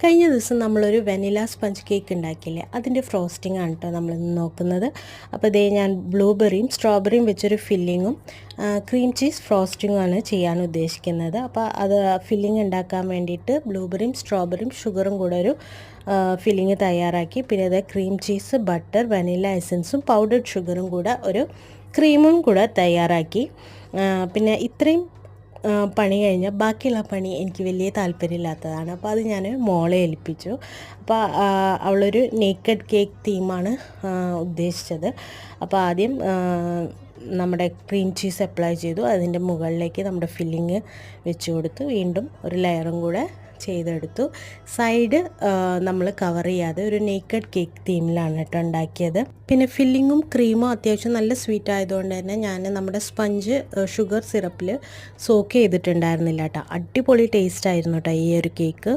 കഴിഞ്ഞ ദിവസം നമ്മളൊരു വെനില സ്പഞ്ച് കേക്ക് ഉണ്ടാക്കിയില്ലേ, അതിൻ്റെ ഫ്രോസ്റ്റിംഗ് ആണ് കേട്ടോ നമ്മളിന്ന് നോക്കുന്നത്. അപ്പോൾ ഇതേ ഞാൻ ബ്ലൂബെറിയും സ്ട്രോബെറിയും വെച്ചൊരു ഫില്ലിങ്ങും ക്രീം ചീസ് ഫ്രോസ്റ്റിങ്ങും ആണ് ചെയ്യാൻ ഉദ്ദേശിക്കുന്നത്. അപ്പോൾ അത് ഫില്ലിംഗ് ഉണ്ടാക്കാൻ വേണ്ടിയിട്ട് ബ്ലൂബെറിയും സ്ട്രോബെറിയും ഷുഗറും കൂടെ ഒരു ഫില്ലിങ് തയ്യാറാക്കി. പിന്നെ അത് ക്രീം ചീസ്, ബട്ടർ, വെനില എസൻസും പൗഡർഡ് ഷുഗറും കൂടെ ഒരു ക്രീമും കൂടെ തയ്യാറാക്കി. പിന്നെ ഇത്രയും പണി കഴിഞ്ഞാൽ ബാക്കിയുള്ള പണി എനിക്ക് വലിയ താല്പര്യമില്ലാത്തതാണ്. അപ്പോൾ അത് ഞാൻ മോളെ ഏൽപ്പിച്ചു. അപ്പോൾ അവളൊരു നേക്കഡ് കേക്ക് തീമാണ് ഉദ്ദേശിച്ചത്. അപ്പോൾ ആദ്യം നമ്മുടെ ക്രീം ചീസ് അപ്ലൈ ചെയ്തു. അതിൻ്റെ മുകളിലേക്ക് നമ്മുടെ ഫില്ലിങ് വെച്ച് കൊടുത്തു. വീണ്ടും ഒരു ലെയറും കൂടെ ചെയ്തെടുത്തു. സൈഡ് നമ്മൾ കവർ ചെയ്യാതെ ഒരു നേക്കഡ് കേക്ക് തീമിലാണ് കേട്ടോ ഉണ്ടാക്കിയത്. പിന്നെ ഫില്ലിങ്ങും ക്രീമും അത്യാവശ്യം നല്ല സ്വീറ്റ് ആയതുകൊണ്ട് തന്നെ ഞാൻ നമ്മുടെ സ്പഞ്ച് ഷുഗർ സിറപ്പിൽ സോക്ക് ചെയ്തിട്ടുണ്ടായിരുന്നില്ല കേട്ടോ. അടിപൊളി ടേസ്റ്റ് ആയിരുന്നു കേട്ടോ ഈ ഒരു കേക്ക്.